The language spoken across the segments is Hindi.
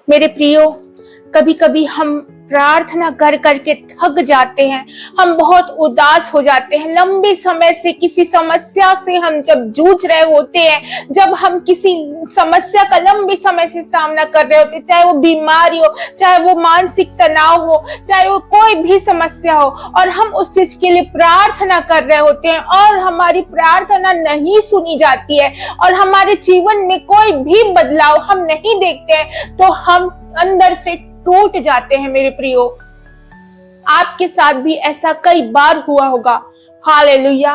मेरे प्रियो, कभी कभी हम प्रार्थना कर करके थक जाते हैं। हम बहुत उदास हो जाते हैं। लंबे समय से किसी समस्या से हम जब जूझ रहे होते हैं, जब हम किसी समस्या का लंबे समय से सामना कर रहे होते हैं, चाहे वो बीमारी हो, चाहे वो मानसिक तनाव हो, चाहे वो कोई भी समस्या हो, और हम उस चीज के लिए प्रार्थना कर रहे होते हैं और हमारी प्रार्थना नहीं सुनी जाती है और हमारे जीवन में कोई भी बदलाव हम नहीं देखते हैं, तो हम अंदर से टूट जाते हैं। मेरे प्रियो, आपके साथ भी ऐसा कई बार हुआ होगा। हालेलुया।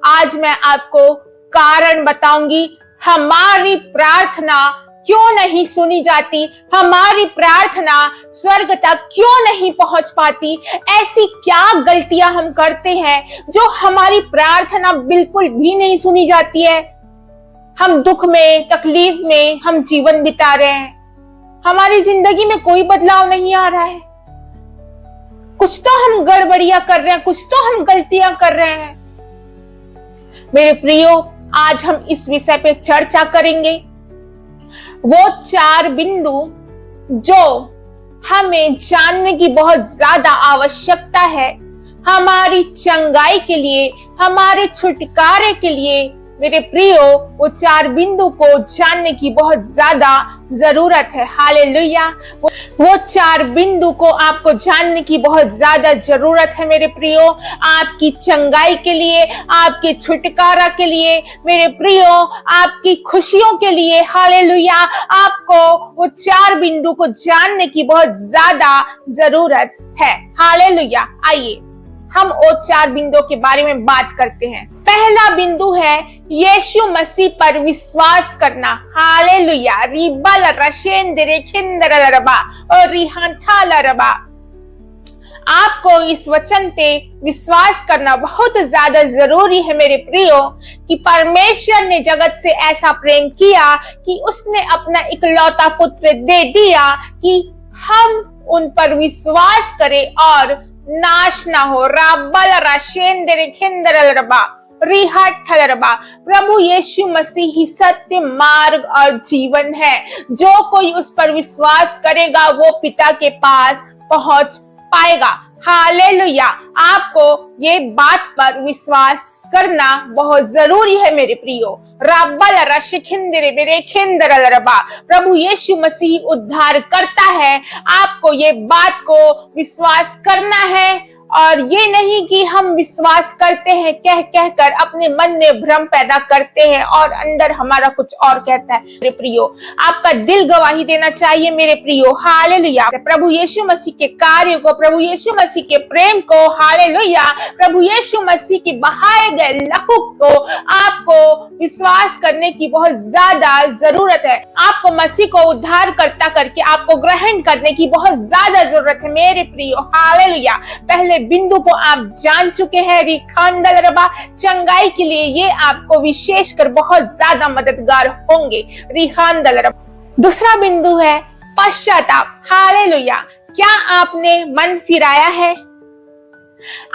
आज मैं आपको कारण बताऊंगी, हमारी प्रार्थना क्यों नहीं सुनी जाती, हमारी प्रार्थना स्वर्ग तक क्यों नहीं पहुंच पाती। ऐसी क्या गलतियां हम करते हैं जो हमारी प्रार्थना बिल्कुल भी नहीं सुनी जाती है। हम दुख में, तकलीफ में हम जीवन बिता रहे हैं, हमारी जिंदगी में कोई बदलाव नहीं आ रहा है। कुछ तो हम गड़बड़ियां कर रहे हैं, कुछ तो हम गलतियां कर रहे हैं। मेरे प्रियो, आज हम इस विषय पे चर्चा करेंगे। वो 4 बिंदु जो हमें जानने की बहुत ज्यादा आवश्यकता है हमारी चंगाई के लिए, हमारे छुटकारे के लिए। मेरे प्रियो, वो 4 बिंदु को जानने की बहुत ज्यादा जरूरत है। हालेलुया। वो 4 बिंदु को आपको जानने की बहुत ज्यादा जरूरत है मेरे प्रियो, आपकी चंगाई के लिए, आपके छुटकारा के लिए, मेरे प्रियो, आपकी खुशियों के लिए। हालेलुया। आपको वो 4 बिंदु को जानने की बहुत ज्यादा जरूरत है। हालेलुया। आइए हम वो 4 बिंदुओं के बारे में बात करते हैं। पहला बिंदु है यीशु मसीह पर विश्वास करना। हालेलुया। रिबल रशेंदरे खिंदरलरबा और रिहांथालरबा। आपको इस वचन पे विश्वास करना बहुत ज्यादा जरूरी है मेरे प्रियो, कि परमेश्वर ने जगत से ऐसा प्रेम किया कि उसने अपना इकलौता पुत्र दे दिया कि हम उन पर विश्वास करें और नाश ना हो। राबल राशेंदरे खिंदरलरबा रिहाठलरबा। प्रभु यीशु मसीह ही सत्य, मार्ग और जीवन है। जो कोई उस पर विश्वास करेगा वो पिता के पास पहुंच पाएगा। हालेलुया। आपको ये बात पर विश्वास करना बहुत जरूरी है मेरे प्रियो। राबल रशिखिंदरे बेरे खिंदरलरबा। प्रभु यीशु मसीह उद्धार करता है। आपको ये बात को विश्वास करना है, और ये नहीं कि हम विश्वास करते हैं कह कह कर अपने मन में भ्रम पैदा करते हैं और अंदर हमारा कुछ और कहता है। मेरे प्रियो, आपका दिल गवाही देना चाहिए मेरे प्रियो। हालेलुया। प्रभु यीशु मसीह के कार्य को, प्रभु यीशु मसीह के प्रेम को, हालेलुया, प्रभु यीशु मसीह के बहाए गए लहू को आपको विश्वास करने की बहुत ज्यादा जरूरत है। आपको मसीह को उद्धार करता करके आपको ग्रहण करने की बहुत ज्यादा जरूरत है मेरे प्रियो। हालेलुया। पहले बिंदु को आप जान चुके हैं, रिखांदलरबा। चंगाई के लिए ये आपको विशेषकर बहुत ज्यादा मददगार होंगे। रिखांदलरबा। दूसरा बिंदु है पश्चाताप। हालेलुया। क्या आपने मन फिराया है?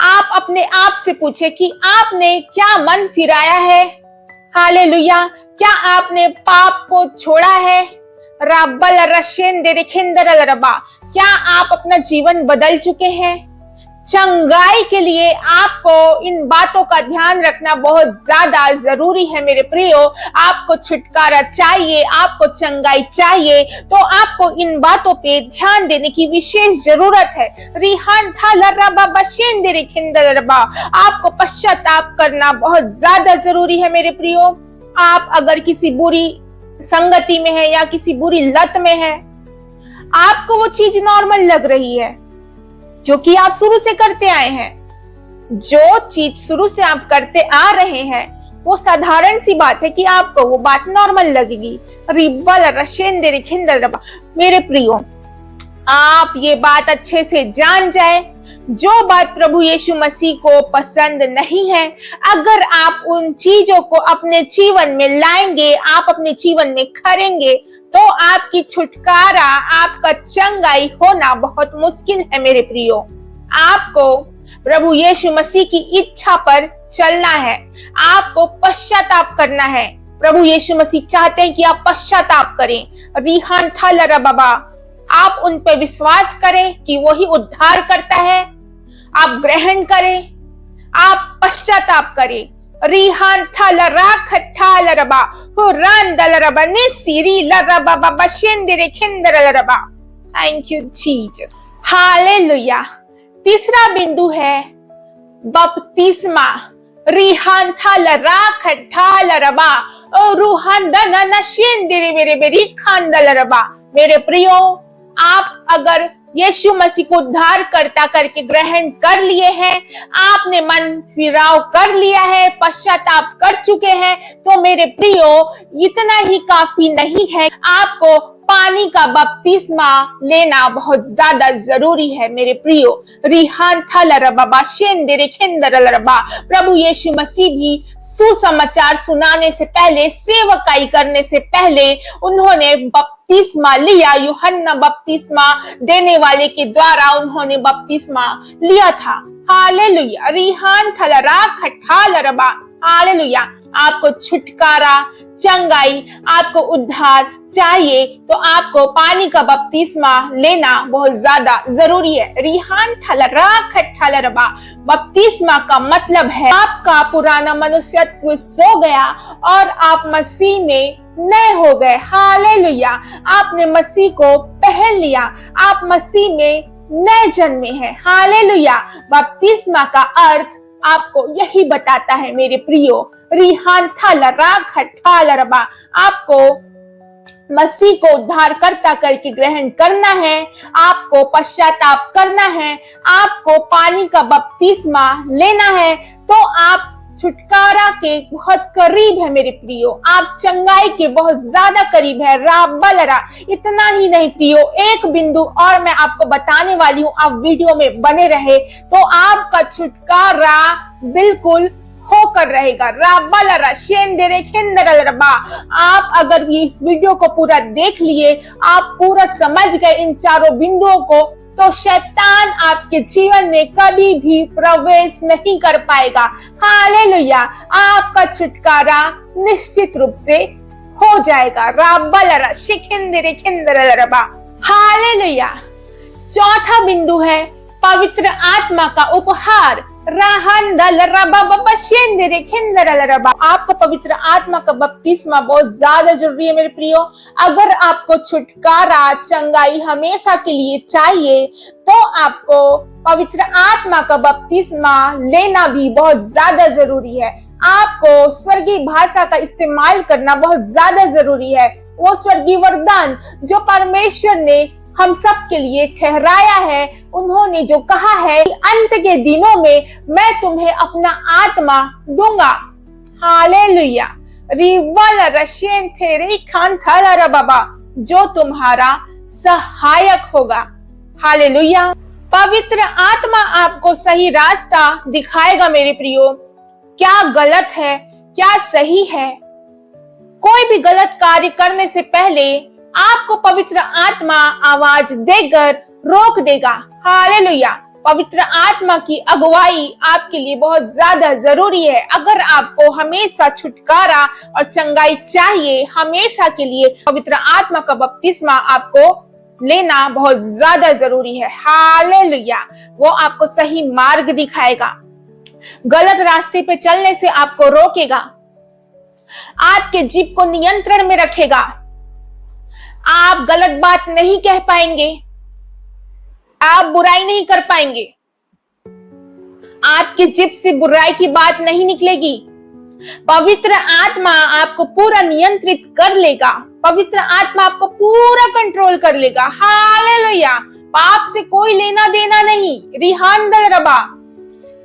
आप अपने आप से पूछे कि आपने क्या मन फिराया है? हालेलुया। क्या आपने पाप को छोड़ा है? राबल रशेंदरे खिंदरलरबा। क्या आप अपना जीवन बदल चुके हैं? चंगाई के लिए आपको इन बातों का ध्यान रखना बहुत ज्यादा जरूरी है मेरे प्रियो। आपको छुटकारा चाहिए, आपको चंगाई चाहिए, तो आपको इन बातों पे ध्यान देने की विशेष जरूरत है। रिहान था लर्रबा बशेंदरे खिंदरलरबा। आपको पश्चाताप करना बहुत ज्यादा जरूरी है मेरे प्रियो। आप अगर किसी बुरी संगति में है या किसी बुरी लत में है, आपको वो चीज नॉर्मल लग रही है जो कि आप शुरू से करते आए हैं। जो चीज शुरू से आप करते आ रहे हैं वो साधारण सी बात है कि आपको वो बात नॉर्मल लगेगी। रिबल रशेंदरे खिंदरलरबा। मेरे प्रियो, आप ये बात अच्छे से जान जाए, जो बात प्रभु यीशु मसीह को पसंद नहीं है, अगर आप उन चीजों को अपने जीवन में लाएंगे, आप अपने जीवन में करेंगे, तो आपकी छुटकारा, आपका चंगाई होना बहुत मुश्किल है मेरे प्रियो। आपको प्रभु यीशु मसीह की इच्छा पर चलना है, आपको पश्चाताप करना है। प्रभु यीशु मसीह चाहते हैं कि आप पश्चाताप करें। रिहान था लरा बाबा। आप उन पे विश्वास करें कि वही उद्धार करता है। आप ग्रहण करें, आप पश्चाताप करें। रिहान थाला राख थाला रबा हुरान दल रबा ने सीरी लरबा बाबा शेंदरे खिंदर लरबा। Thank you Jesus, hallelujah. तीसरा बिंदु है बपतिस्मा। रिहान थाला राख थाला रबा रूहान दना शेंदरे मेरे बेरी खान दल रबा। मेरे प्रियो, आप अगर यीशु मसीह को उद्धार करता करके ग्रहण कर लिए हैं, आपने मन फिराव कर लिया है, पश्चाताप कर चुके हैं, तो मेरे प्रियो इतना ही काफी नहीं है, आपको पानी का बपतिस्मा लेना बहुत ज्यादा जरूरी है। मेरे प्रियो, रिहान थलरबा शेंदरे खेंदरलरबा, प्रभु यीशु मसीह भी सुसमाचार सुनाने से पहले, सेवकाई करने से पहले उन्होंने बपतिस्मा लिया। यूहन्ना बपतिस्मा देने वाले के द्वारा उन्होंने बपतिस्मा लिया था। हालेलुया। रिहान थलरा खठालरबा। हालेलुया। आपको छुटकारा, चंगाई, आपको उद्धार चाहिए तो आपको पानी का बपतिस्मा लेना बहुत ज्यादा जरूरी है। रिहान थलरा खठालरबा, बपतिस्मा का मतलब है आपका पुराना मनुष्यत्व सो गया और आप मसीह में नए हो गए। हालेलुया। आपने मसीह को पहन लिया, आप मसीह में नए जन्मे हैं। हालेलुया। बपतिस्मा का अर्थ आपको यही बताता है मेरे प्रियो। रिहान थलरा खठालरबा, आपको मसीह को उद्धार करता करके ग्रहण करना है, आपको पश्चाताप करना है, आपको पानी का बपतिस्मा लेना है, तो आप छुटकारा के बहुत करीब है मेरे प्रियो। आप चंगाई के बहुत ज्यादा करीब है। राबलरा। इतना ही नहीं प्रियो, एक बिंदु और मैं आपको बताने वाली हूँ, आप वीडियो में बने रहे तो आपका छुटकारा बिल्कुल होकर रहेगा। राबलरा शेंदरे खेंदरलरबा। आप अगर इस वीडियो को पूरा देख लिए, आप पूरा समझ गए इन चारों बिंदुओं को, तो शैतान आपके जीवन में कभी भी प्रवेश नहीं कर पाएगा। हालेलुया। आपका छुटकारा निश्चित रूप से हो जाएगा। राबलरा शिखिंदरे खिंदरलरबा। हालेलुया। चौथा बिंदु है पवित्र आत्मा का उपहार। राहन दल रबा बबा शेंदरे खिंदरलरबा। आपको पवित्र आत्मा का बपतिस्मा बहुत ज्यादा जरूरी है मेरे प्रियो। अगर आपको छुटकारा, चंगाई हमेशा के लिए चाहिए तो आपको पवित्र आत्मा का बपतिस्मा लेना भी बहुत ज्यादा जरूरी है। आपको स्वर्गीय भाषा का इस्तेमाल करना बहुत ज्यादा जरूरी है। वो स्वर्गीय वरदान जो परमेश्वर ने हम सब के लिए ठहराया है, उन्होंने जो कहा है कि अंत के दिनों में मैं तुम्हें अपना आत्मा दूंगा। हालेलुया। रिवल रशियन थेरे खान थलरा बाबा, जो तुम्हारा सहायक होगा। हालेलुया। पवित्र आत्मा आपको सही रास्ता दिखाएगा मेरे प्रियो। क्या गलत है, क्या सही है। कोई भी गलत कार्य करने से पहले आपको पवित्र आत्मा आवाज देकर रोक देगा। हालेलुया। पवित्र आत्मा की अगुवाई आपके लिए बहुत ज्यादा जरूरी है। अगर आपको हमेशा छुटकारा और चंगाई चाहिए, हमेशा के लिए पवित्र आत्मा का बपतिस्मा आपको लेना बहुत ज्यादा जरूरी है। हालेलुया। वो आपको सही मार्ग दिखाएगा, गलत रास्ते पे चलने से आपको रोकेगा, आपके जीव को नियंत्रण में रखेगा। आप गलत बात नहीं कह पाएंगे, आप बुराई नहीं कर पाएंगे, आपके जिभ से बुराई की बात नहीं निकलेगी। पवित्र आत्मा आपको पूरा नियंत्रित कर लेगा, पवित्र आत्मा आपको पूरा कंट्रोल कर लेगा। हालेलुया। पाप से कोई लेना देना नहीं। रिहान दल रबा।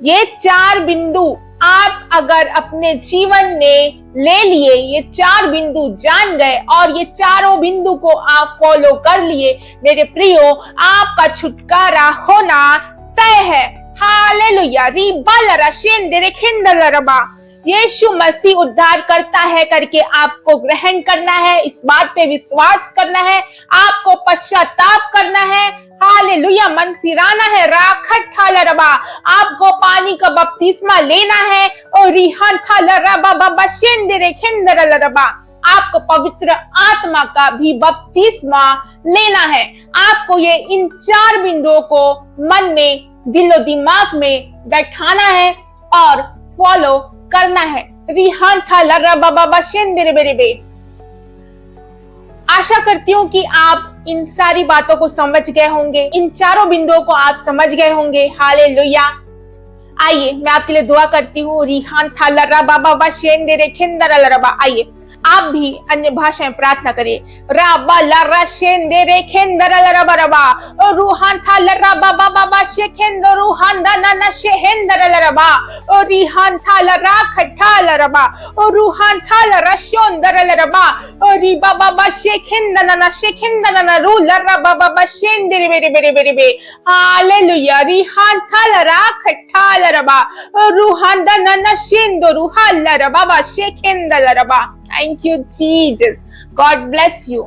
ये चार बिंदु आप अगर अपने जीवन में ले लिए, ये चार बिंदु जान गए और ये चारों बिंदु को आप फॉलो कर लिए, मेरे प्रियो, आपका छुटकारा होना तय है। हालेलुया। रिबलरा शेंदरे खिंदलरबा। यीशु मसीह उद्धार करता है करके आपको ग्रहण करना है, इस बात पे विश्वास करना है, आपको पश्चाताप करना है। हालेलुया। मन फिराना है। राखट थालरबा। आपको पानी का बपतिस्मा लेना है और रिहान थालरबा बाबा शेंदरे खिंदरलरबा। आपको पवित्र आत्मा का भी बपतिस्मा लेना है। आपको ये इन 4 बिंदुओं को मन में, दिलो दिमाग में बैठाना है और फॉलो करना है। रिहान था लर्रा बाबा शेंदेरे बेरे। आशा करती हूँ कि आप इन सारी बातों को समझ गए होंगे, इन 4 बिंदुओं को आप समझ गए होंगे। हालेलुया। आइए मैं आपके लिए दुआ करती हूँ। रिहान था लर्रा बाबा शेंदेरे खेंदरा लरबा। आइए आप भी अन्य भाषाएं प्रार्थना करिए। राबा लर्रा शेंदेरे खेंदरा लरबा रबा। रूहान था लर्रा बाबा शेखेंदो रूहान दाना ना शेहेंदरा लरबा। और रिहान था लर्रा खट्टा लरबा। और रूहान था लर्रा शोंदरा लरबा। और री बाबा शेखेंदना ना शेखेंदना ना रू लर्रा बाबा शेंदेरे बेरे बेरे बेरे बे। हालेलुया। रिहान था लर्रा खट्टा लरबा। और रूहान दाना ना शेंदो Ruhaan लरबा शेखेंदरा लरबा। Thank you, Jesus. God bless you.